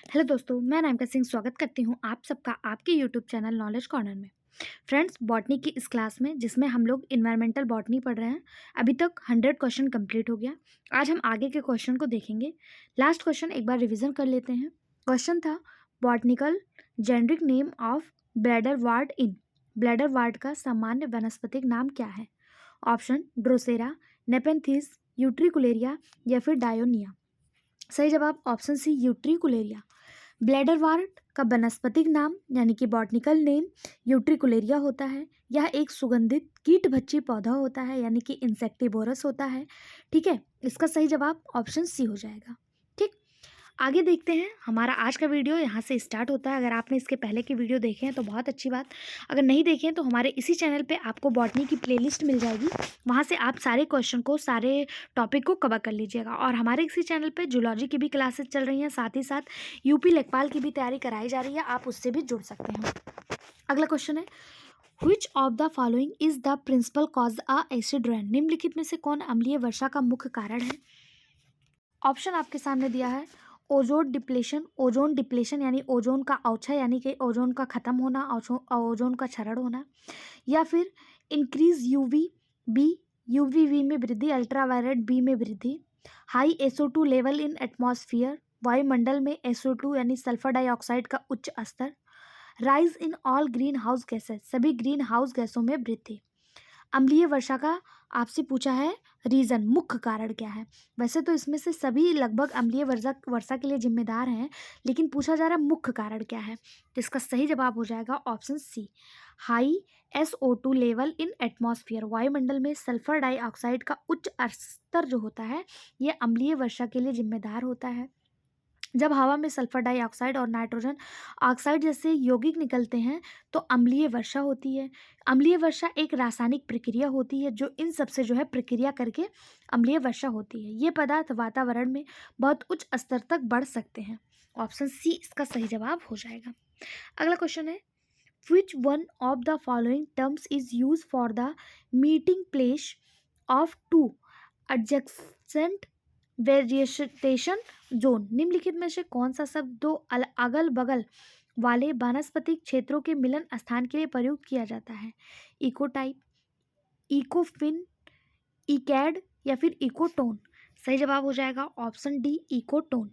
Hello दोस्तों, मैं नामिका सिंह स्वागत करती हूँ आप सबका आपके यूट्यूब चैनल नॉलेज कॉर्नर में। फ्रेंड्स, बॉटनी की इस क्लास में जिसमें हम लोग इन्वायरमेंटल बॉटनी पढ़ रहे हैं, अभी तक 100 क्वेश्चन कंप्लीट हो गया। आज हम आगे के क्वेश्चन को देखेंगे। लास्ट क्वेश्चन एक बार रिवीजन कर लेते हैं। क्वेश्चन था botanical generic name of bladder ward in. Bladder ward का सामान्य वनस्पतिक नाम क्या है? ऑप्शन ड्रोसेरा, नेपेंथिस, यूट्रिकुलेरिया या फिर डायोनिया। सही जवाब ऑप्शन सी यूट्रिकुलेरिया। ब्लैडरवार्ट का वनस्पतिक नाम यानी कि बॉटनिकल नेम यूट्रिकुलेरिया होता है। यह एक सुगंधित कीटभक्षी पौधा होता है यानी कि इंसेक्टिवोरस होता है। ठीक है, इसका सही जवाब ऑप्शन सी हो जाएगा। ठीक, आगे देखते हैं। हमारा आज का वीडियो यहाँ से स्टार्ट होता है। अगर आपने इसके पहले के वीडियो देखे हैं तो बहुत अच्छी बात, अगर नहीं देखे हैं तो हमारे इसी चैनल पे आपको बॉटनी की प्लेलिस्ट मिल जाएगी। वहाँ से आप सारे क्वेश्चन को, सारे टॉपिक को कवर कर लीजिएगा। और हमारे इसी चैनल पे जूलॉजी की भी क्लासेस चल रही हैं, साथ ही साथ यूपी लेखपाल की भी तैयारी कराई जा रही है, आप उससे भी जुड़ सकते हैं। अगला क्वेश्चन है, which of the following is the principal cause a acid rain. निम्नलिखित में से कौन अम्लीय वर्षा का मुख्य कारण है? ऑप्शन आपके सामने दिया है ओजोन डिप्लेशन। ओजोन डिप्लेशन यानी ओजोन का अवक्षय यानी कि ओजोन का खत्म होना, ओजोन का क्षरण होना, या फिर इंक्रीज यूवी बी, यूवीवी में वृद्धि, अल्ट्रावायलेट बी में वृद्धि, high SO2 level in atmosphere, वायुमंडल में SO2 यानी सल्फर डाइऑक्साइड का उच्च स्तर, rise in all green house gases, सभी ग्रीन हाउस गैसों में वृद्धि। अम्लीय वर्षा का आपसे पूछा है रीजन, मुख्य कारण क्या है। वैसे तो इसमें से सभी लगभग अम्लीय वर्षा वर्षा के लिए जिम्मेदार हैं, लेकिन पूछा जा रहा है मुख्य कारण क्या है, तो इसका सही जवाब हो जाएगा option C, high SO2 level in atmosphere. वायुमंडल में सल्फर डाइऑक्साइड का उच्च स्तर जो होता है, यह अम्लीय वर्षा के लिए जिम्मेदार होता है। जब हवा में सल्फर डाइऑक्साइड और नाइट्रोजन ऑक्साइड जैसे यौगिक निकलते हैं तो अम्लीय वर्षा होती है। अम्लीय वर्षा एक रासायनिक प्रक्रिया होती है जो इन सब से जो है प्रक्रिया करके अम्लीय वर्षा होती है। ये पदार्थ वातावरण में बहुत उच्च स्तर तक बढ़ सकते हैं। ऑप्शन सी इसका सही जवाब हो जाएगा। अगला क्वेश्चन है, which one of the following terms is use for the meeting place of two adjacent vegetation zone. निम्नलिखित में से कौन सा शब्द दो अगल बगल वाले वानस्पतिक क्षेत्रों के मिलन स्थान के लिए प्रयुक्त किया जाता है? इकोटाइप, इकोफिन, इकैड या फिर इकोटोन। सही जवाब हो जाएगा ऑप्शन डी, इकोटोन।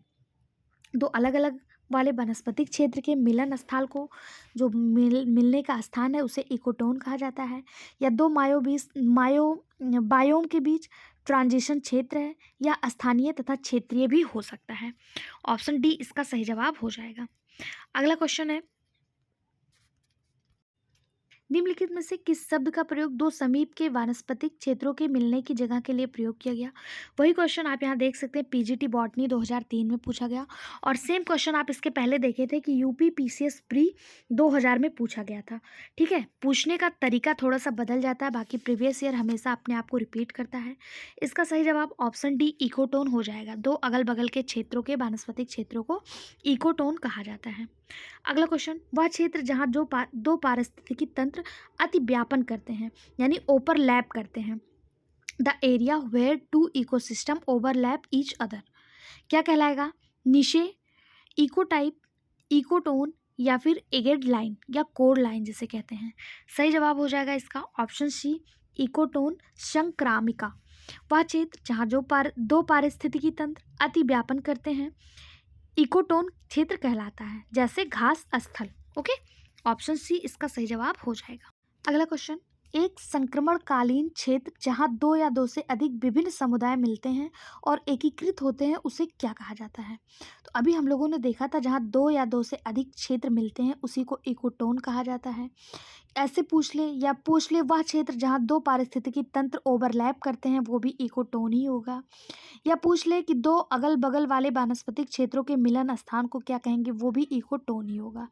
दो अलग अलग वाले वनस्पतिक क्षेत्र के मिलन स्थल को, जो मिलने का स्थान है, उसे इकोटोन कहा जाता है। या दो बायोम के बीच ट्रांजिशन क्षेत्र है, या स्थानीय तथा क्षेत्रीय भी हो सकता है। ऑप्शन डी इसका सही जवाब हो जाएगा। अगला क्वेश्चन है, निम्नलिखित में से किस शब्द का प्रयोग दो समीप के वानस्पतिक क्षेत्रों के मिलने की जगह के लिए प्रयोग किया गया? वही क्वेश्चन आप यहाँ देख सकते हैं, पीजीटी बॉटनी 2003 में पूछा गया। और सेम क्वेश्चन आप इसके पहले देखे थे कि यूपी PCS प्री 2000 में पूछा गया था। ठीक है, पूछने का तरीका थोड़ा सा बदल जाता है, बाकी प्रीवियस ईयर हमेशा अपने आप को रिपीट करता है। इसका सही जवाब ऑप्शन डी, इकोटोन हो जाएगा। दो अगल बगल के क्षेत्रों के वानस्पतिक क्षेत्रों को इकोटोन कहा जाता है। अगला क्वेश्चन, वह क्षेत्र जहाँ दो पारिस्थितिकी तंत्र अति व्यापन करते हैं यानी ओवरलैप करते हैं। The area where two ecosystem overlap each other, क्या कहलाएगा? निशे, इकोटाइप, इकोटोन या फिर एगेड लाइन या कोर लाइन जिसे कहते हैं। सही जवाब हो जाएगा इसका ऑप्शन सी, इकोटोन संक्रामिका। वह क्षेत्र जहाँ दो पारिस्थितिकी तंत्र अति व्यापन करते हैं, इकोटोन क्षेत्र कहलाता है, जैसे घास स्थल। ओके, ऑप्शन सी इसका सही जवाब हो जाएगा। अगला क्वेश्चन, एक संक्रमणकालीन क्षेत्र जहां दो या दो से अधिक विभिन्न समुदाय मिलते हैं और एकीकृत होते हैं, उसे क्या कहा जाता है? तो अभी हम लोगों ने देखा था जहां दो या दो से अधिक क्षेत्र मिलते हैं उसी को इकोटोन कहा जाता है। ऐसे पूछ ले या पूछ ले, वह क्षेत्र जहां दो पारिस्थितिकी तंत्र ओवरलैप करते हैं वो भी इकोटोन ही होगा। या पूछ ले कि दो अगल बगल वाले वानस्पतिक क्षेत्रों के मिलन स्थान को क्या कहेंगे, वो भी इकोटोन ही होगा।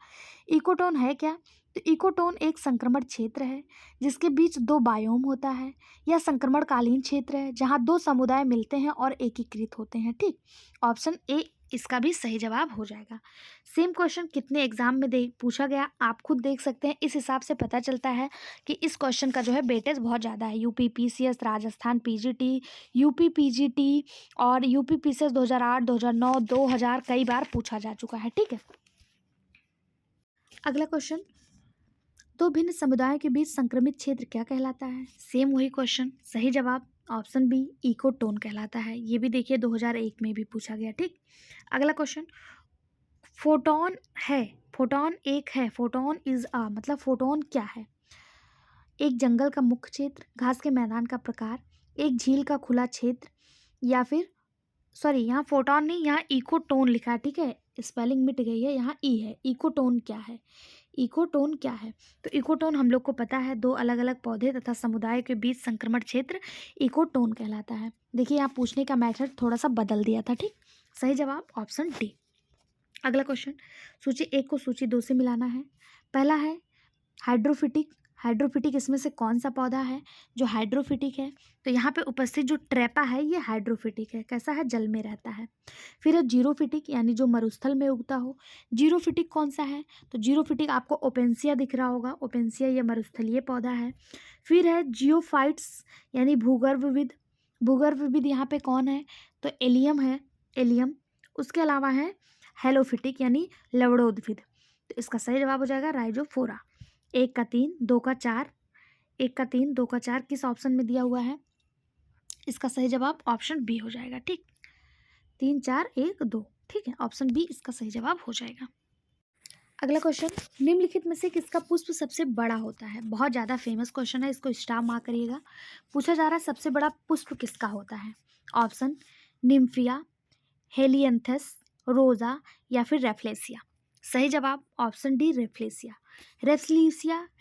इकोटोन है क्या? तो इकोटोन एक संक्रमण क्षेत्र है जिसके बीच दो बायोम होता है, या संक्रमणकालीन क्षेत्र है जहां दो समुदाय मिलते हैं और एकीकृत होते हैं। ठीक, ऑप्शन ए इसका भी सही जवाब हो जाएगा। सेम क्वेश्चन कितने एग्जाम में दे पूछा गया आप खुद देख सकते हैं। इस हिसाब से पता चलता है कि इस क्वेश्चन का जो है वेटेज बहुत ज़्यादा है। UP PCS, Rajasthan PGT, UP PGT और यूपी पीसीएस 2008, 2009, 2000 कई बार पूछा जा चुका है। ठीक है, अगला क्वेश्चन, दो भिन्न समुदायों के बीच संक्रमित क्षेत्र क्या कहलाता है? सेम वही क्वेश्चन, सही जवाब ऑप्शन बी इकोटोन कहलाता है। ये भी देखिए 2001 में भी पूछा गया। ठीक, अगला क्वेश्चन, फोटोन है, फोटोन एक है, फोटोन इज अ मतलब फोटोन क्या है? एक जंगल का मुख्य क्षेत्र, घास के मैदान का प्रकार, एक झील का खुला क्षेत्र, या फिर सॉरी यहाँ फोटोन नहीं, यहाँ इकोटोन लिखा है। ठीक है, स्पेलिंग मिट गई है, यहाँ ई है। इकोटोन क्या है? इकोटोन क्या है? तो इकोटोन हम लोग को पता है, दो अलग अलग पौधे तथा समुदाय के बीच संक्रमण क्षेत्र इकोटोन कहलाता है। देखिए यहाँ पूछने का मेथड थोड़ा सा बदल दिया था। ठीक, सही जवाब ऑप्शन डी। अगला क्वेश्चन, सूची एक को सूची दो से मिलाना है। पहला है हाइड्रोफिटिक। हाइड्रोफिटिक इसमें से कौन सा पौधा है जो हाइड्रोफिटिक है? तो यहाँ पे उपस्थित जो ट्रेपा है ये हाइड्रोफिटिक है। कैसा है? जल में रहता है। फिर है जीरोफिटिक, यानी जो मरुस्थल में उगता हो। जीरोफिटिक कौन सा है? तो जीरोफिटिक आपको ओपेंसिया दिख रहा होगा। ओपेंसिया ये मरुस्थलीय पौधा है। फिर है जियोफाइट्स, यानी भूगर्भविद। भूगर्भविद यहाँ पे कौन है? तो एलियम है, एलियम। उसके अलावा है हेलोफिटिक, यानी लवणोद्भिद। तो इसका सही जवाब हो जाएगा राइजोफोरा। एक का 3, 2 का 4, एक का 3, 2 का 4 किस ऑप्शन में दिया हुआ है? इसका सही जवाब ऑप्शन बी हो जाएगा। ठीक, 3, 4, 1, 2। ठीक है, ऑप्शन बी इसका सही जवाब हो जाएगा। अगला क्वेश्चन, निम्नलिखित में से किसका पुष्प सबसे बड़ा होता है? बहुत ज़्यादा फेमस क्वेश्चन है, इसको स्टार मार्क करिएगा। पूछा जा रहा है सबसे बड़ा पुष्प किसका होता है? ऑप्शन निम्फिया, हेलियंथस, रोजा, या फिर रेफ्लेसिया। सही जवाब ऑप्शन डी रेफ्लेसिया।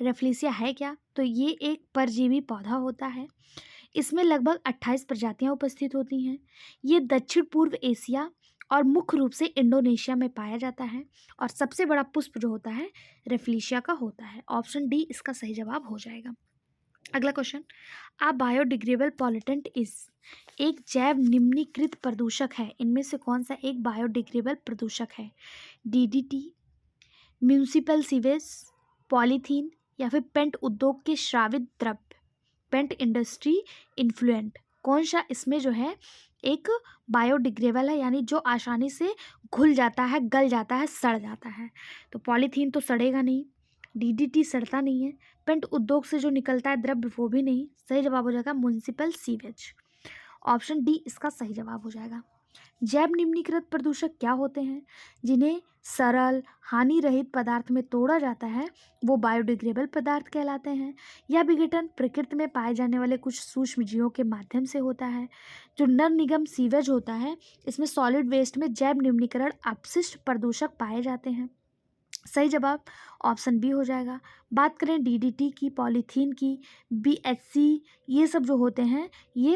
रेफ्लेसिया है क्या? तो ये एक परजीवी पौधा होता है। इसमें लगभग 28 प्रजातियां उपस्थित होती हैं। ये दक्षिण पूर्व एशिया और मुख्य रूप से इंडोनेशिया में पाया जाता है। और सबसे बड़ा पुष्प जो होता है रेफ्लेसिया का होता है। ऑप्शन डी इसका सही जवाब हो जाएगा। अगला question, a biodegradable pollutant is, एक जैव निम्नीकृत प्रदूषक है। इनमें से कौन सा एक बायोडिग्रेडेबल प्रदूषक है? डीडीटी, म्यूनिसिपल सीवेज, पॉलीथीन, या फिर पेंट उद्योग के श्रावित द्रव्य, पेंट इंडस्ट्री इन्फ्लुएंट। कौन सा इसमें जो है एक बायोडिग्रेडेबल है, यानी जो आसानी से घुल जाता है, गल जाता है, सड़ जाता है? तो पॉलीथीन तो सड़ेगा नहीं, डीडीटी सड़ता नहीं है, पेंट उद्योग से जो निकलता है द्रव्य वो भी नहीं। सही जवाब हो जाएगा म्युनिसिपल सीवेज। ऑप्शन डी इसका सही जवाब हो जाएगा। जैव निम्नीकृत प्रदूषक क्या होते हैं? जिन्हें सरल हानि रहित पदार्थ में तोड़ा जाता है वो बायोडिग्रेडेबल पदार्थ कहलाते हैं। यह विघटन प्रकृति में पाए जाने वाले कुछ सूक्ष्म जीवों के माध्यम से होता है। जो नर निगम सीवेज होता है इसमें सॉलिड वेस्ट में जैव निम्नीकरण अपशिष्ट प्रदूषक पाए जाते हैं। सही जवाब ऑप्शन बी हो जाएगा। बात करें डीडीटी की, पॉलीथीन की, बीएचसी, ये सब जो होते हैं ये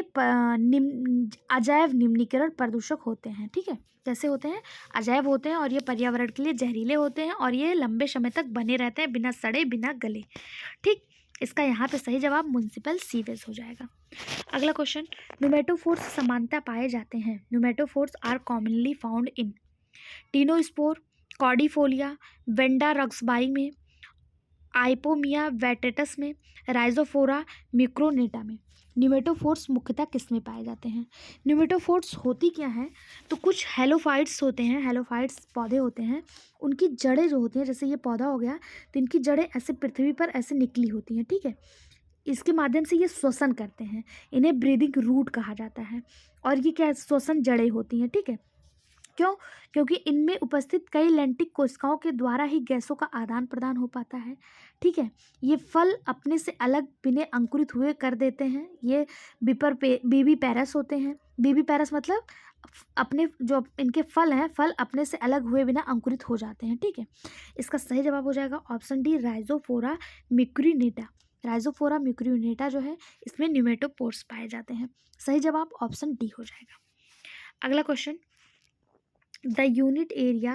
अजैव निम्नीकरण प्रदूषक होते हैं। ठीक है, कैसे होते हैं? अजैव होते हैं और ये पर्यावरण के लिए जहरीले होते हैं और ये लंबे समय तक बने रहते हैं बिना सड़े बिना गले। ठीक, इसका यहाँ पे सही जवाब म्युनिसिपल सीवेज हो जाएगा। अगला क्वेश्चन, न्यूमेटोफोर्स समानता पाए जाते हैं। Pneumatophores are commonly found in Tinospora, cordifolia, Vanda roxburghii में, आइपोमिया वेटेटस में, राइजोफोरा मिक्रोनेटा में। न्यूमेटोफोर्स मुख्यतः किस में पाए जाते हैं? न्यूमेटोफोर्स होती क्या है? तो कुछ हेलोफाइट्स होते हैं, हेलोफाइट्स पौधे होते हैं, उनकी जड़ें जो होती हैं, जैसे ये पौधा हो गया तो इनकी जड़ें ऐसे पृथ्वी पर ऐसे निकली होती हैं। ठीक है, इसके माध्यम से ये श्वसन करते हैं, इन्हें ब्रीदिंग रूट कहा जाता है। और ये क्या श्वसन जड़ें होती हैं। ठीक है, क्यों? क्योंकि इनमें उपस्थित कई लैंटिक कोशिकाओं के द्वारा ही गैसों का आदान प्रदान हो पाता है। ठीक है, ये फल अपने से अलग बिना अंकुरित हुए कर देते हैं। ये बीबी पैरस होते हैं। बीबी पैरस मतलब अपने जो इनके फल हैं, फल अपने से अलग हुए बिना अंकुरित हो जाते हैं। ठीक है, इसका सही जवाब हो जाएगा ऑप्शन डी राइजोफोरा मिक्रोनेटा। राइजोफोरा मिक्रोनेटा जो है इसमें न्यूमेटोपोर्स पाए जाते हैं। सही जवाब ऑप्शन डी हो जाएगा। अगला question, the unit area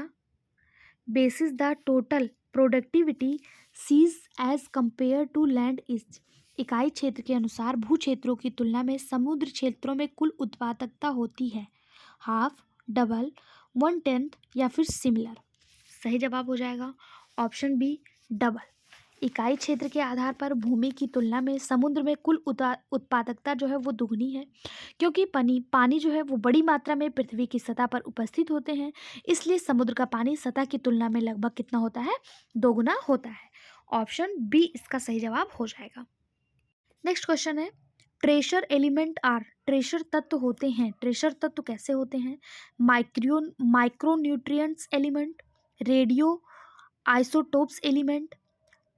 basis the total productivity sees as compared to land is, इकाई क्षेत्र के अनुसार भू क्षेत्रों की तुलना में समुद्र क्षेत्रों में कुल उत्पादकता होती है हाफ, डबल, 1/10 या फिर सिमिलर। सही जवाब हो जाएगा ऑप्शन बी डबल। इकाई क्षेत्र के आधार पर भूमि की तुलना में समुद्र में कुल उत्पादकता जो है वो दुगनी है, क्योंकि पानी जो है वो बड़ी मात्रा में पृथ्वी की सतह पर उपस्थित होते हैं, इसलिए समुद्र का पानी सतह की तुलना में लगभग कितना होता है, दोगुना होता है। ऑप्शन बी इसका सही जवाब हो जाएगा। नेक्स्ट क्वेश्चन है, ट्रेशर एलिमेंट आर, ट्रेशर तत्व होते हैं, ट्रेशर तत्व कैसे होते हैं, micronutrients element, radio isotopes element,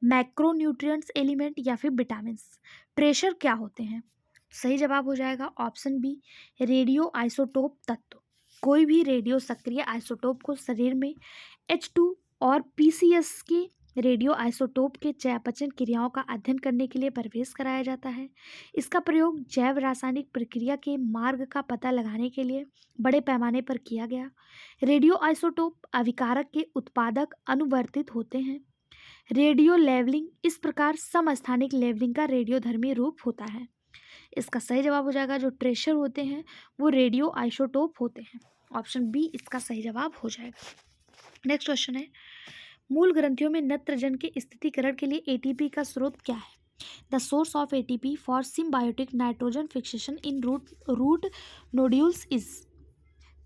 macronutrients element या फिर विटामिन्स। ट्रेशर क्या होते हैं? सही जवाब हो जाएगा ऑप्शन बी रेडियो आइसोटोप तत्व। कोई भी रेडियो सक्रिय आइसोटोप को शरीर में H2 और PCS की रेडियो आइसोटोप के चयापचय क्रियाओं का अध्ययन करने के लिए प्रवेश कराया जाता है। इसका प्रयोग जैव रासायनिक प्रक्रिया के मार्ग का पता लगाने के लिए बड़े पैमाने पर किया गया। रेडियो आइसोटोप अभिकारक के उत्पादक अनुवर्तित होते हैं। रेडियो लेवलिंग इस प्रकार समस्थानिक लेवलिंग का रेडियोधर्मी रूप होता है। इसका सही जवाब हो जाएगा, जो ट्रेशर होते हैं वो रेडियो आइसोटोप होते हैं। ऑप्शन बी इसका सही जवाब हो जाएगा। नेक्स्ट क्वेश्चन है, मूल ग्रंथियों में नत्रजन के स्थितीकरण के लिए एटीपी का स्रोत क्या है? The source of ATP for symbiotic nitrogen fixation in root nodules is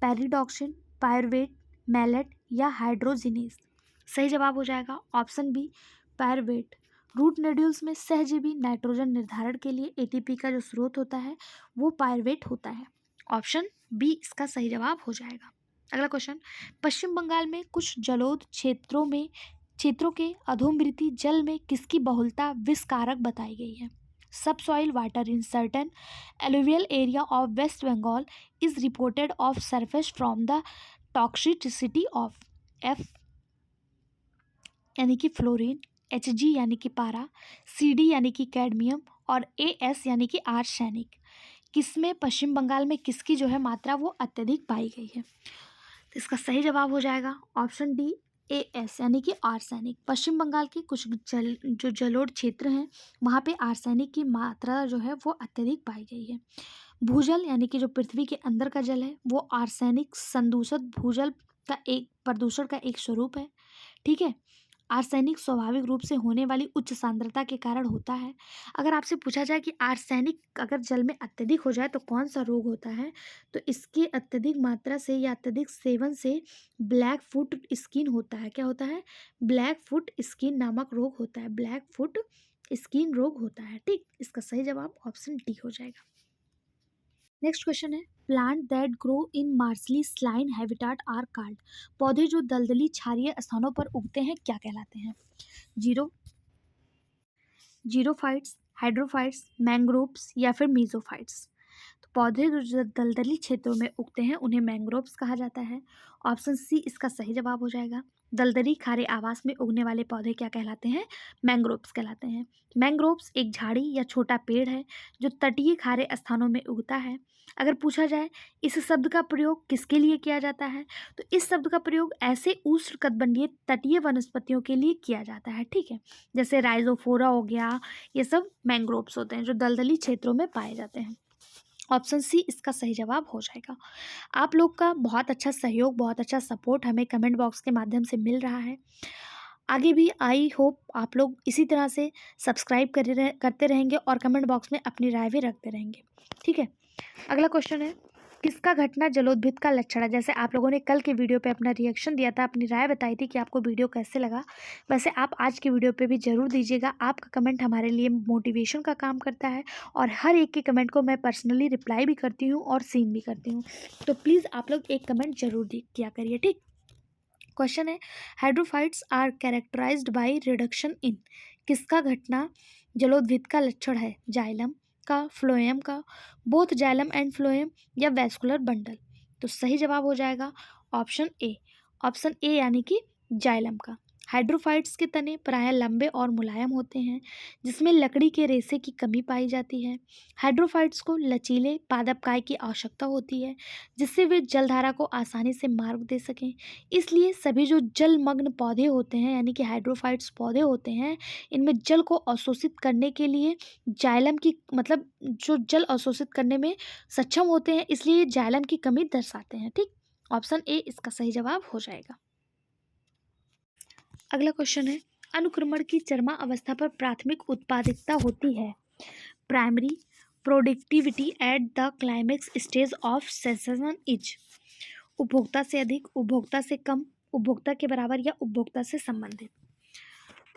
pyridoxine, pyruvate, malate या हाइड्रोजिनेज। सही जवाब हो जाएगा option B pyruvate. Root nodules में सहजीवी नाइट्रोजन निर्धारण के लिए एटीपी का जो स्रोत होता है वो पायरुवेट होता है। ऑप्शन बी इसका सही जवाब हो जाएगा। अगला क्वेश्चन, पश्चिम बंगाल में कुछ जलोढ़ क्षेत्रों के अधोमृति जल में किसकी बहुलता विषकारक बताई गई है? Subsoil water in certain alluvial area of West Bengal is reported of surface from the toxicity of F यानी कि फ्लोरीन, Hg यानी कि पारा, Cd यानी कि कैडमियम और As यानी कि आर्सेनिक। किसमें पश्चिम बंगाल में किसकी जो है मात्रा वो अत्यधिक पाई गई है? तो इसका सही जवाब हो जाएगा ऑप्शन डी As यानी कि आर्सेनिक। पश्चिम बंगाल के कुछ जो जलोढ़ क्षेत्र हैं वहाँ पे आर्सेनिक की मात्रा जो है वो अत्यधिक पाई गई है। भूजल यानी कि जो पृथ्वी के अंदर का जल है वो आर्सेनिक संदूषित भूजल का एक प्रदूषण का एक स्वरूप है। ठीक है, आर्सेनिक स्वाभाविक रूप से होने वाली उच्च सांद्रता के कारण होता है। अगर आपसे पूछा जाए कि आर्सेनिक अगर जल में अत्यधिक हो जाए तो कौन सा रोग होता है, तो इसके अत्यधिक मात्रा से या अत्यधिक सेवन से ब्लैक फुट स्किन होता है। क्या होता है? ब्लैक फुट स्किन नामक रोग होता है, ब्लैक फुट स्किन रोग होता है। ठीक, इसका सही जवाब ऑप्शन डी हो जाएगा। नेक्स्ट क्वेश्चन है, plant that grow in marshy saline habitat are called. पौधे जो दलदली क्षारीय स्थानों पर उगते हैं क्या कहलाते हैं? जीरोफाइट्स, हाइड्रोफाइट्स, मैंग्रोव्स या फिर मीजोफाइट्स। तो पौधे जो दलदली क्षेत्रों में उगते हैं उन्हें मैंग्रोव्स कहा जाता है। ऑप्शन सी इसका सही जवाब हो जाएगा। दलदली खारे आवास में उगने वाले पौधे क्या कहलाते हैं? मैंग्रोव्स कहलाते हैं। मैंग्रोव्स एक झाड़ी या छोटा पेड़ है जो तटीय खारे स्थानों में उगता है। अगर पूछा जाए इस शब्द का प्रयोग किसके लिए किया जाता है, तो इस शब्द का प्रयोग ऐसे उष्णकटिबंधीय तटीय वनस्पतियों के लिए किया जाता है। ठीक है, जैसे राइजोफोरा हो गया, ये सब मैंग्रोव्स होते हैं जो दलदली क्षेत्रों में पाए जाते हैं। ऑप्शन सी इसका सही जवाब हो जाएगा। आप लोग का बहुत अच्छा सहयोग, बहुत अच्छा सपोर्ट हमें कमेंट बॉक्स के माध्यम से मिल रहा है। आगे भी आई होप आप लोग इसी तरह से सब्सक्राइब करते रहेंगे और कमेंट बॉक्स में अपनी राय भी रखते रहेंगे। ठीक है, अगला क्वेश्चन है, किसका घटना जलोद्भिद का लक्षण है? जैसे आप लोगों ने कल के वीडियो पे अपना रिएक्शन दिया था, अपनी राय बताई थी कि आपको वीडियो कैसे लगा, वैसे आप आज की वीडियो पे भी ज़रूर दीजिएगा। आपका कमेंट हमारे लिए मोटिवेशन का काम करता है और हर एक के कमेंट को मैं पर्सनली रिप्लाई भी करती हूँ और सीन भी करती हूँ, तो प्लीज़ आप लोग एक कमेंट जरूर किया करिए। ठीक, क्वेश्चन है, hydrophytes are characterised by reduction in. किसका घटना जलोद्भिद का लक्षण है? जाइलम का, फ्लोएम का, बोथ जाइलम एंड फ्लोएम या वैस्कुलर बंडल। तो सही जवाब हो जाएगा ऑप्शन ए। ऑप्शन ए यानी कि जाइलम का। हाइड्रोफाइट्स के तने प्रायः लंबे और मुलायम होते हैं जिसमें लकड़ी के रेशे की कमी पाई जाती है। हाइड्रोफाइट्स को लचीले पादपकाय की आवश्यकता होती है जिससे वे जलधारा को आसानी से मार्ग दे सकें। इसलिए सभी जो जलमग्न पौधे होते हैं यानी कि हाइड्रोफाइट्स पौधे होते हैं, इनमें जल को अवशोषित करने के लिए जाइलम की मतलब जो जल अवशोषित करने में सक्षम होते हैं, इसलिए जाइलम की कमी दर्शाते हैं। ठीक, ऑप्शन ए इसका सही जवाब हो जाएगा। अगला क्वेश्चन है, अनुक्रमण की चरमा अवस्था पर प्राथमिक उत्पादकता होती है। Primary productivity at the climax stage of session is उपभोक्ता से अधिक, उपभोक्ता से कम, उपभोक्ता के बराबर या उपभोक्ता से संबंधित।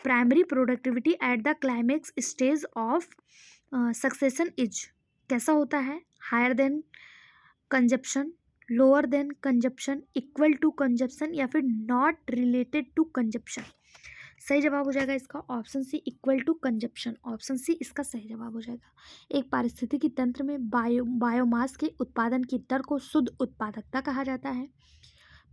Primary productivity at the climax stage of succession is कैसा होता है? Higher than consumption, lower than consumption, equal to consumption या फिर नॉट रिलेटेड टू कंजप्शन। सही जवाब हो जाएगा इसका option C, equal to consumption. Option C इसका सही जवाब हो जाएगा। एक पारिस्थितिकी तंत्र में बायोमास के उत्पादन की दर को शुद्ध उत्पादकता कहा जाता है।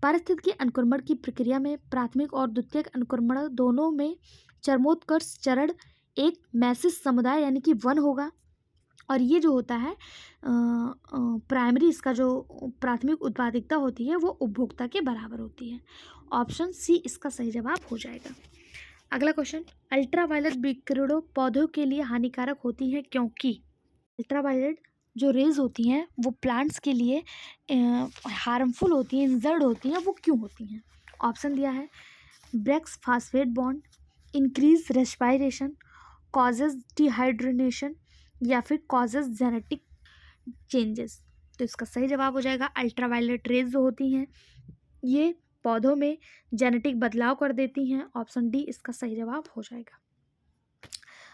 पारिस्थितिकी अनुक्रमण की प्रक्रिया में प्राथमिक और द्वितीयक अनुक्रमण दोनों में चरमोत्कर्ष चरण एक मैसिस समुदाय यानी कि वन होगा, और ये जो होता है प्राइमरी, इसका जो प्राथमिक उत्पादकता होती है वो उपभोक्ता के बराबर होती है। ऑप्शन सी इसका सही जवाब हो जाएगा। अगला क्वेश्चन, अल्ट्रावायलेट विकिरणों पौधों के लिए हानिकारक होती हैं क्योंकि? अल्ट्रावायलेट जो रेज होती हैं वो प्लांट्स के लिए हार्मफुल होती हैं, इंजर्ड होती हैं, वो क्यों होती हैं? ऑप्शन दिया है, breaks phosphate bond, increase respiration, causes dehydration या फिर कॉजेज जेनेटिक चेंजेस। तो इसका सही जवाब हो जाएगा अल्ट्रावायलेट रेज जो होती हैं ये पौधों में जेनेटिक बदलाव कर देती हैं। ऑप्शन डी इसका सही जवाब हो जाएगा।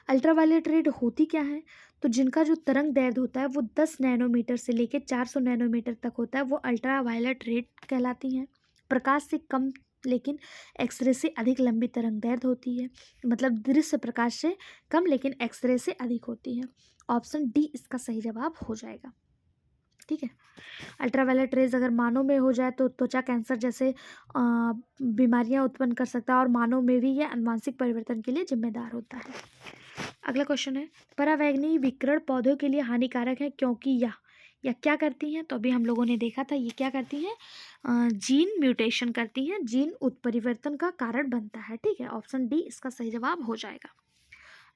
अल्ट्रावायलेट रेड होती क्या है? तो जिनका जो तरंग दैर्ध्य होता है वो 10 नैनोमीटर से लेकर 400 नैनोमीटर तक होता है वो अल्ट्रावायलेट रेड कहलाती हैं। प्रकाश से कम लेकिन एक्सरे से अधिक लंबी तरंग दैर्ध्य होती है, मतलब दृश्य प्रकाश से कम लेकिन एक्सरे से अधिक होती है। ऑप्शन डी इसका सही जवाब हो जाएगा। ठीक है, अल्ट्रावायलेट रेज अगर मानव में हो जाए तो त्वचा कैंसर जैसे बीमारियां उत्पन्न कर सकता है, और मानव में भी यह आनुवांशिक परिवर्तन के लिए जिम्मेदार होता है। अगला क्वेश्चन है, परावैंगनी विकिरण पौधों के लिए हानिकारक है क्योंकि या क्या करती हैं? तो अभी हम लोगों ने देखा था ये क्या करती हैं, जीन म्यूटेशन करती हैं, जीन उत्परिवर्तन का कारण बनता है। ठीक है, ऑप्शन डी इसका सही जवाब हो जाएगा।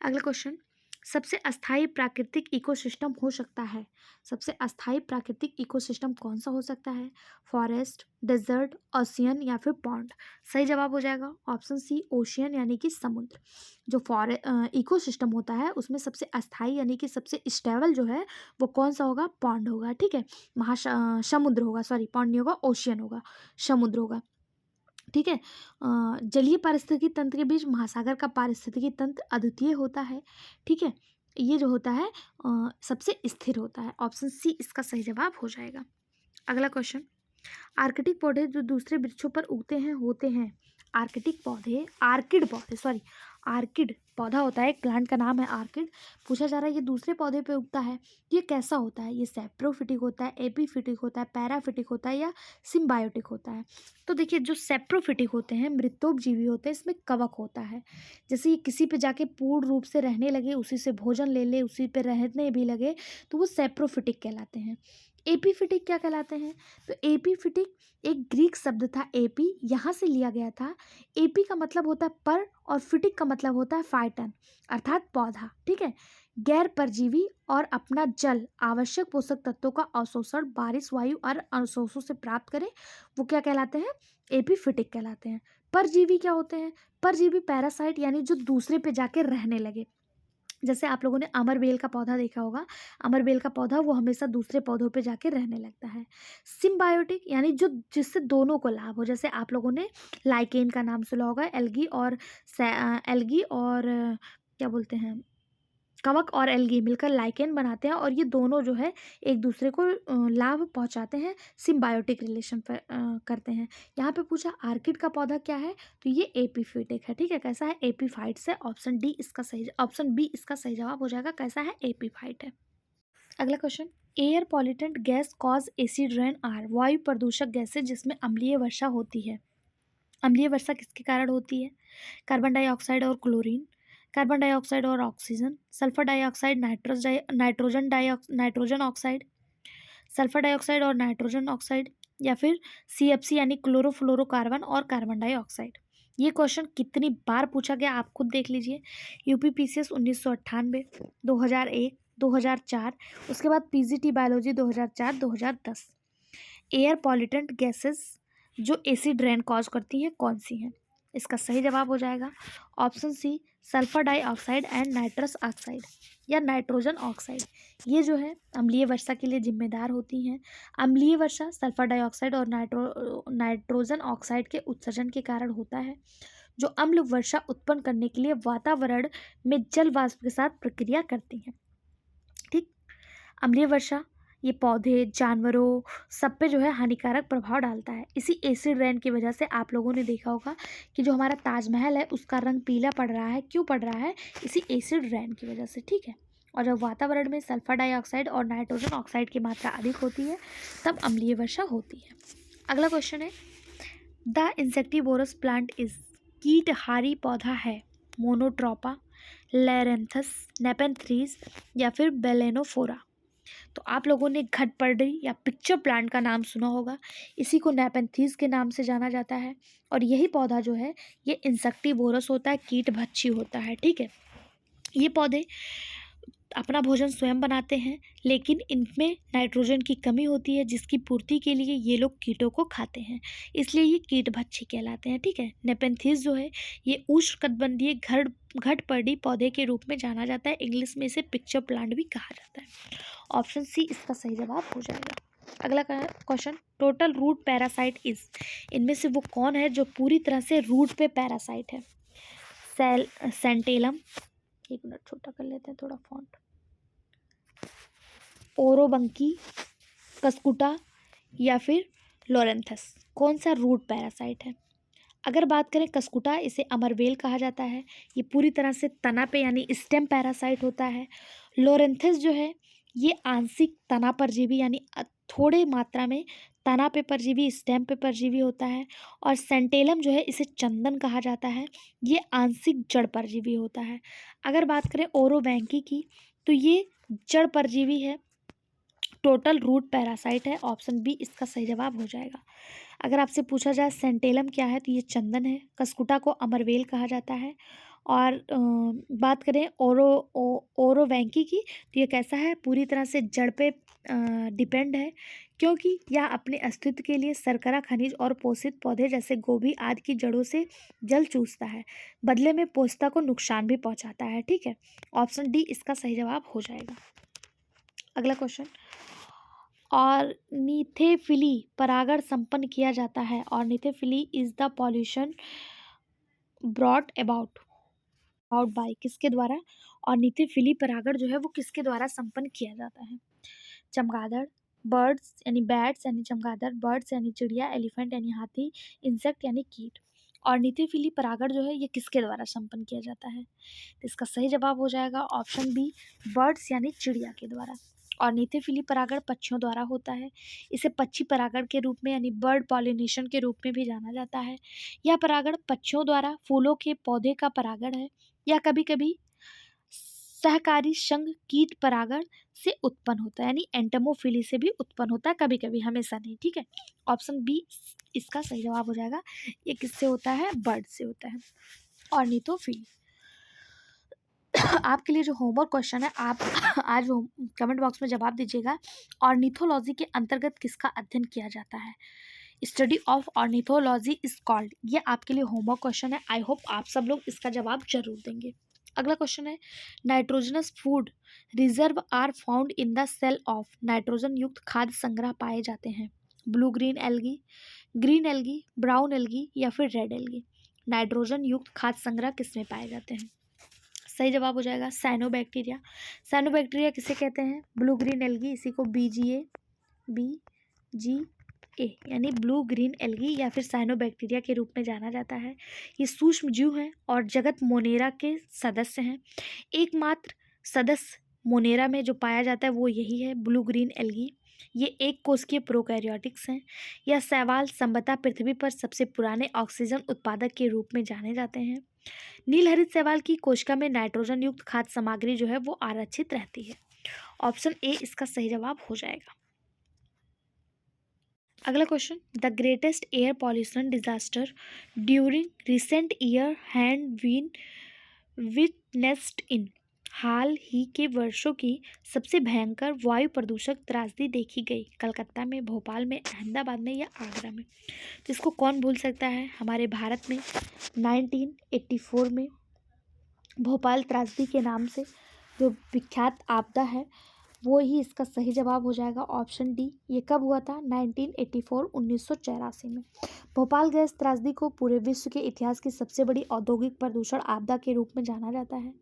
अगला क्वेश्चन, सबसे अस्थायी प्राकृतिक इकोसिस्टम हो सकता है, सबसे अस्थायी प्राकृतिक इकोसिस्टम कौन सा हो सकता है? फॉरेस्ट, डेजर्ट, ओशियन या फिर पॉन्ड। सही जवाब हो जाएगा ऑप्शन सी, ओशियन यानी कि समुद्र। जो इकोसिस्टम होता है उसमें सबसे अस्थायी यानी कि सबसे स्टेबल जो है वो कौन सा होगा? पॉन्ड होगा। ठीक है, समुद्र होगा, सॉरी पॉन्ड नहीं होगा, ओशियन होगा, समुद्र होगा। ठीक है, जलीय पारिस्थितिकी तंत्र के बीच महासागर का पारिस्थितिकी तंत्र अद्वितीय होता है। ठीक है, ये जो होता है सबसे स्थिर होता है। ऑप्शन सी इसका सही जवाब हो जाएगा। अगला क्वेश्चन, आर्किटिक पौधे जो दूसरे वृक्षों पर उगते हैं होते हैं। आर्किटिक पौधे, आर्किड पौधे, सॉरी आर्किड पौधा होता है, एक प्लांट का नाम है आर्किड। पूछा जा रहा है ये दूसरे पौधे पे उगता है, ये कैसा होता है? ये सेप्रोफिटिक होता है, एपीफिटिक होता है, पैराफिटिक होता है या सिम्बायोटिक होता है? तो देखिए, जो सेप्रोफिटिक होते हैं, मृतोपजीवी होते हैं, इसमें कवक होता है। जैसे ये किसी पे जाके पूर्ण रूप से रहने लगे, उसी से भोजन ले ले, उसी पे रहने भी लगे, तो वो सेप्रोफिटिक कहलाते हैं। एपीफिटिक क्या कहलाते हैं? तो एपीफिटिक एक ग्रीक शब्द था, एपी यहाँ से लिया गया था। एपी का मतलब होता है पर, और फिटिक का मतलब होता है फाइटन, अर्थात पौधा। ठीक है, गैर परजीवी और अपना जल आवश्यक पोषक तत्वों का अवशोषण बारिश, वायु और अवशोषों से प्राप्त करें, वो क्या कहलाते हैं? एपीफिटिक कहलाते हैं। परजीवी क्या होते हैं? परजीवी पैरासाइट यानी जो दूसरे पे जाके रहने लगे। जैसे आप लोगों ने अमरबेल का पौधा देखा होगा, अमरबेल का पौधा वो हमेशा दूसरे पौधों पे जाके रहने लगता है। सिम्बायोटिक यानी जो जिससे दोनों को लाभ हो, जैसे आप लोगों ने लाइकेन का नाम सुना होगा, एल्गी और क्या बोलते हैं, कवक और एल्गी मिलकर लाइकेन बनाते हैं, और ये दोनों जो है एक दूसरे को लाभ पहुंचाते हैं, सिम्बायोटिक रिलेशन पर करते हैं। यहाँ पे पूछा आर्किड का पौधा क्या है, तो ये एपीफिटिक है। ठीक है, कैसा है? एपीफाइट्स है। ऑप्शन डी इसका सही, ऑप्शन बी इसका सही जवाब हो जाएगा। कैसा है? एपीफाइट है। अगला question, air pollutant gas cause acid rain are वायु प्रदूषक गैसें जिसमें अम्लीय वर्षा होती है। अम्लीय वर्षा किसके कारण होती है? कार्बन डाइऑक्साइड और क्लोरीन, कार्बन डाइऑक्साइड और oxygen, sulphur dioxide, nitrogen oxide, sulphur dioxide और नाइट्रोजन ऑक्साइड, या फिर सीएफसी यानी क्लोरोफ्लोरोकार्बन और कार्बन डाइऑक्साइड। ये क्वेश्चन कितनी बार पूछा गया आप खुद देख लीजिए। यूपीपीसीएस 1998, 2001, 2004, उसके बाद PGT biology 2004, 2010। Air pollutant gases जो एसिड रेन कॉज करती हैं कौन सी हैं? इसका सही जवाब हो जाएगा option C, sulphur dioxide and nitrous oxide या नाइट्रोजन ऑक्साइड। ये जो है अम्लीय वर्षा के लिए जिम्मेदार होती हैं। अम्लीय वर्षा सल्फर डाइऑक्साइड और नाइट्रोजन ऑक्साइड के उत्सर्जन के कारण होता है, जो अम्ल वर्षा उत्पन्न करने के लिए वातावरण में जल वाष्प के साथ प्रक्रिया करती हैं। ठीक, अम्लीय वर्षा ये पौधे, जानवरों सब पे जो है हानिकारक प्रभाव डालता है। इसी एसिड रेन की वजह से आप लोगों ने देखा होगा कि जो हमारा ताजमहल है उसका रंग पीला पड़ रहा है। क्यों पड़ रहा है? इसी एसिड रेन की वजह से। ठीक है, और जब वातावरण में सल्फर डाइऑक्साइड और नाइट्रोजन ऑक्साइड की मात्रा अधिक होती है तब अम्लीय वर्षा होती है। अगला क्वेश्चन है, द इंसेक्टिवोरस प्लांट इज, कीटहारी पौधा है, मोनोट्रोपा, लैरेंथस, नेपेंथ्रीज या फिर बेलेनोफोरा। तो आप लोगों ने घटपर्डी या पिक्चर प्लांट का नाम सुना होगा। इसी को नेपेंथीज के नाम से जाना जाता है और यही पौधा जो है ये इंसेक्टिवोरस होता है, कीटभक्षी होता है। ठीक है, ये पौधे अपना भोजन स्वयं बनाते हैं, लेकिन इनमें नाइट्रोजन की कमी होती है जिसकी पूर्ति के लिए ये लोग कीटों को खाते हैं, इसलिए ये कीटभक्षी कहलाते हैं। ठीक है, नेपेंथीज जो है ये उष्णकटिबंधीय घटपर्डी पौधे के रूप में जाना जाता है। इंग्लिश में इसे पिक्चर प्लांट भी कहा जाता है। ऑप्शन सी इसका सही जवाब हो जाएगा। अगला question, total root parasite is, इनमें से वो कौन है जो पूरी तरह से रूट पे पैरासाइट है? सेंटेलम, एक मिनट छोटा कर लेते हैं थोड़ा फॉन्ट, ओरोबंकी, कस्कुटा या फिर लोरेंथस। कौन सा रूट पैरासाइट है? अगर बात करें कस्कुटा, इसे अमरवेल कहा जाता है। ये पूरी तरह से तना पे यानी स्टेम पैरासाइट होता है। लोरेंथस जो है ये आंशिक तना परजीवी यानी थोड़े मात्रा में तना पे परजीवी, स्टेम पे परजीवी होता है। और सेंटेलम जो है इसे चंदन कहा जाता है, ये आंशिक जड़ परजीवी होता है। अगर बात करें ओरोबैंकी की तो ये जड़ परजीवी है, टोटल रूट पैरासाइट है। ऑप्शन बी इसका सही जवाब हो जाएगा। अगर आपसे पूछा जाए सेंटेलम क्या है तो ये चंदन है। कस्कुटा को अमरवेल कहा जाता है। और बात करें ओरोवैंकी की तो ये कैसा है? पूरी तरह से जड़ पे डिपेंड है, क्योंकि यह अपने अस्तित्व के लिए शर्करा खनिज और पोषित पौधे जैसे गोभी आदि की जड़ों से जल चूसता है, बदले में पोषता को नुकसान भी पहुंचाता है। ठीक है, ऑप्शन डी इसका सही जवाब हो जाएगा। अगला क्वेश्चन, ऑर्निथोफिली परागण संपन्न किया जाता है। Ornithophily is the pollution brought about by, किसके द्वारा? ऑर्निथोफिली परागण जो है वो किसके द्वारा संपन्न किया जाता है? चमगादड़, बर्ड्स यानी बैट्स यानी चमगादड़, बर्ड्स यानी चिड़िया, एलिफेंट यानी हाथी, इंसेक्ट यानी कीट। ऑर्निथोफिली परागण जो है ये किसके द्वारा संपन्न किया जाता है? तो इसका सही जवाब हो जाएगा ऑप्शन बी, बर्ड्स यानी चिड़िया के द्वारा। ऑर्निथोफिली परागण पक्षियों द्वारा होता है। इसे पक्षी परागण के रूप में यानी बर्ड पॉलिनेशन के रूप में भी जाना जाता है। यह परागण पक्षियों द्वारा फूलों के पौधे का परागण है, या कभी कभी सहकारी संघ कीट परागण से उत्पन्न होता है, यानी एंटमोफिली से भी उत्पन्न होता है कभी कभी, हमेशा नहीं। ठीक है, ऑप्शन बी इसका सही जवाब हो जाएगा। ये किससे होता है? बर्ड से होता है, ऑर्निथोफिली। आपके लिए जो होमवर्क क्वेश्चन है आप आज कमेंट बॉक्स में जवाब दीजिएगा। ऑर्निथोलॉजी के अंतर्गत किसका अध्ययन किया जाता है? Study of ornithology is called. ये आपके लिए होमवर्क क्वेश्चन है। आई होप आप सब लोग इसका जवाब जरूर देंगे। अगला क्वेश्चन है, nitrogenous food reserve are found in the cell of. Nitrogen युक्त खाद्य संग्रह पाए जाते हैं blue green algae, green algae, brown algae या फिर रेड एल्गी। नाइट्रोजन युक्त खाद्य संग्रह किसमें पाए जाते हैं? सही जवाब हो जाएगा साइनोबैक्टीरिया। साइनोबैक्टीरिया किसे कहते हैं? ब्लू ग्रीन एल्गी, इसी को BGA यानी ब्लू ग्रीन एल्गी या फिर साइनोबैक्टीरिया के रूप में जाना जाता है। ये सूक्ष्म जीव हैं और जगत मोनेरा के सदस्य हैं। एकमात्र सदस्य मोनेरा में जो पाया जाता है वो यही है, ब्लू ग्रीन एल्गी। ये एक कोशिकीय प्रोकैरियोटिक्स हैं। यह शैवाल संभवतः पृथ्वी पर सबसे पुराने ऑक्सीजन उत्पादक के रूप में जाने जाते हैं। नीलहरित शैवाल की कोशिका में नाइट्रोजन युक्त खाद्य सामग्री जो है वो आरक्षित रहती है। ऑप्शन ए इसका सही जवाब हो जाएगा। अगला question, the greatest air pollution disaster during recent year had been witnessed in. हाल ही के वर्षों की सबसे भयंकर वायु प्रदूषक त्रासदी देखी गई कलकत्ता में, भोपाल में, अहमदाबाद में या आगरा में। तो इसको कौन भूल सकता है। हमारे भारत में 1984 में भोपाल त्रासदी के नाम से जो विख्यात आपदा है वो ही इसका सही जवाब हो जाएगा, ऑप्शन डी। ये कब हुआ था? 1984 1984 में। भोपाल गैस त्रासदी को पूरे विश्व के इतिहास की सबसे बड़ी औद्योगिक प्रदूषण आपदा के रूप में जाना जाता है।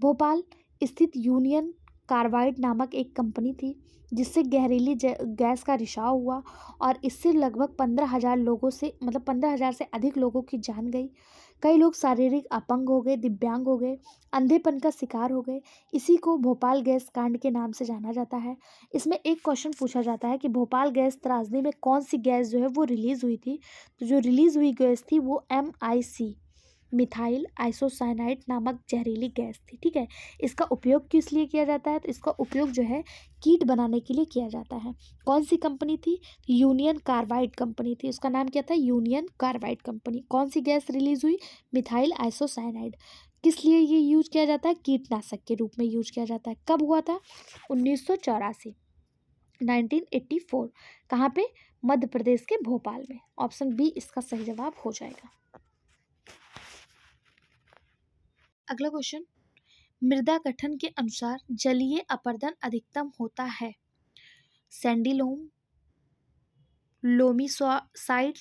भोपाल स्थित यूनियन कार्बाइड नामक एक कंपनी थी जिससे जहरीली गैस का रिसाव हुआ और इससे लगभग 15,000 लोगों से 15,000 से अधिक लोगों की जान गई। कई लोग शारीरिक अपंग हो गए, दिव्यांग हो गए, अंधेपन का शिकार हो गए। इसी को भोपाल गैस कांड के नाम से जाना जाता है। इसमें एक क्वेश्चन पूछा जाता है कि भोपाल गैस त्रासदी में कौन सी गैस जो है वो रिलीज हुई थी। तो जो रिलीज हुई गैस थी वो MIC मिथाइल आइसोसाइनाइड नामक जहरीली गैस थी। ठीक है, इसका उपयोग किस लिए किया जाता है? तो इसका उपयोग जो है कीट बनाने के लिए किया जाता है। कौन सी कंपनी थी? यूनियन कार्बाइड कंपनी थी। उसका नाम क्या था? Union carbide company. कौन सी गैस रिलीज हुई? Methyl isocyanide. किस लिए ये यूज किया जाता है? कीटनाशक के रूप में यूज किया जाता है। कब हुआ था? 1984 1984। कहाँ पे? मध्य प्रदेश के भोपाल में। ऑप्शन बी इसका सही जवाब हो जाएगा। अगला क्वेश्चन, मृदा गठन के अनुसार जलीय अपरदन अधिकतम होता है सैंडी लोम, लोमी साइल्ट,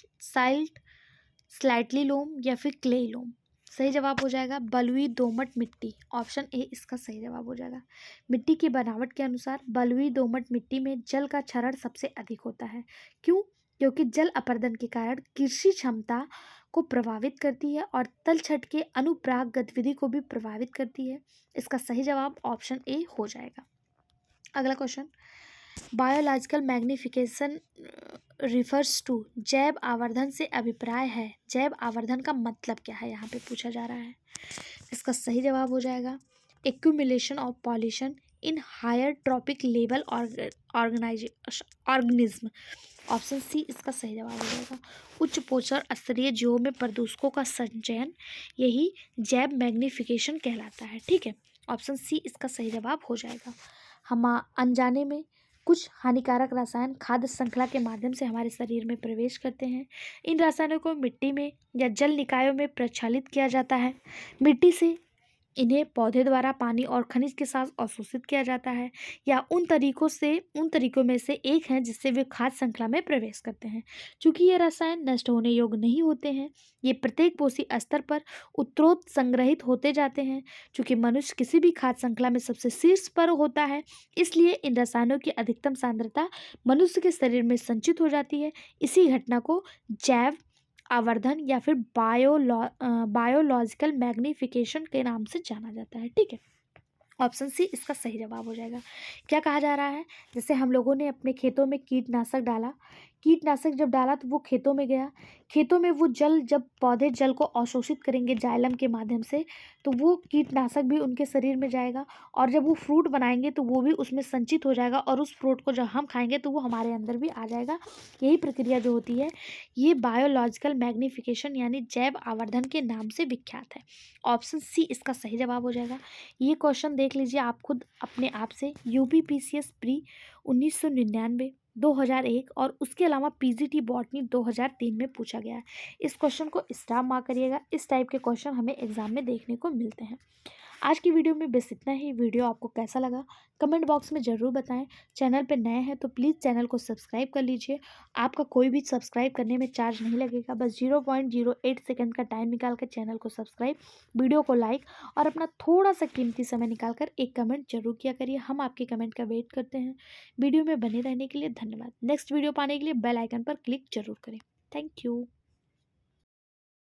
स्लाइटली लोम या फिर क्ले लोम। सही जवाब हो जाएगा बलुई दोमट मिट्टी। ऑप्शन ए इसका सही जवाब हो जाएगा। मिट्टी की बनावट के अनुसार बलुई दोमट मिट्टी में जल का क्षरण सबसे अधिक होता है। क्यों? क्योंकि जल अपरदन के कारण कृषि क्षमता को प्रभावित करती है और तलछट के अनुप्राग गतिविधि को भी प्रभावित करती है। इसका सही जवाब ऑप्शन ए हो जाएगा। अगला question, biological magnification refers to, जैव आवर्धन से अभिप्राय है। जैव आवर्धन का मतलब क्या है यहाँ पे पूछा जा रहा है। इसका सही जवाब हो जाएगा accumulation of pollution in higher trophic level organism. Option C इसका सही जवाब हो जाएगा। उच्च पोषण स्तरीय जीवों में प्रदूषकों का संचयन, यही जैव मैग्निफिकेशन कहलाता है। ठीक है, ऑप्शन सी इसका सही जवाब हो जाएगा। हम अनजाने में कुछ हानिकारक रसायन खाद्य श्रृंखला के माध्यम से हमारे शरीर में प्रवेश करते हैं। इन रसायनों को मिट्टी में या जल निकायों में प्रक्षालित किया जाता है। मिट्टी से इन्हें पौधे द्वारा पानी और खनिज के साथ अवशोषित किया जाता है, या उन तरीकों में से एक है जिससे वे खाद्य श्रृंखला में प्रवेश करते हैं। चूंकि ये रसायन नष्ट होने योग्य नहीं होते हैं, ये प्रत्येक पोषी स्तर पर उत्तरोत्तर संग्रहित होते जाते हैं। चूंकि मनुष्य किसी भी खाद्य श्रृंखला में सबसे शीर्ष पर होता है, इसलिए इन रसायनों की अधिकतम सांद्रता मनुष्य के शरीर में संचित हो जाती है। इसी घटना को जैव आवर्धन या फिर बायोलॉजिकल मैग्निफिकेशन के नाम से जाना जाता है। ठीक है, ऑप्शन सी इसका सही जवाब हो जाएगा। क्या कहा जा रहा है? जैसे हम लोगों ने अपने खेतों में कीटनाशक डाला, कीटनाशक जब डाला तो वो खेतों में गया, खेतों में वो जल, जब पौधे जल को अवशोषित करेंगे जाइलम के माध्यम से, तो वो कीटनाशक भी उनके शरीर में जाएगा और जब वो फ्रूट बनाएंगे तो वो भी उसमें संचित हो जाएगा और उस फ्रूट को जब हम खाएंगे तो वो हमारे अंदर भी आ जाएगा। यही प्रक्रिया जो होती है ये बायोलॉजिकल मैग्निफिकेशन यानी जैव आवर्धन के नाम से विख्यात है। ऑप्शन सी इसका सही जवाब हो जाएगा। ये क्वेश्चन देख लीजिए आप खुद अपने आप से, UPPCS प्री 1999, 2001 और उसके अलावा PGT बॉटनी 2003 में पूछा गया है। इस क्वेश्चन को स्टार मार्क करिएगा। इस टाइप के क्वेश्चन हमें एग्जाम में देखने को मिलते हैं। आज की वीडियो में बस इतना ही। वीडियो आपको कैसा लगा कमेंट बॉक्स में ज़रूर बताएं। चैनल पर नए हैं तो प्लीज़ चैनल को सब्सक्राइब कर लीजिए। आपका कोई भी सब्सक्राइब करने में चार्ज नहीं लगेगा, बस 0.08 सेकंड का टाइम निकाल कर चैनल को सब्सक्राइब, वीडियो को लाइक और अपना थोड़ा सा कीमती समय निकाल कर एक कमेंट जरूर किया करिए। हम आपके कमेंट का वेट करते हैं। वीडियो में बने रहने के लिए धन्यवाद। नेक्स्ट वीडियो पाने के लिए बेल आइकन पर क्लिक जरूर करें। Thank you.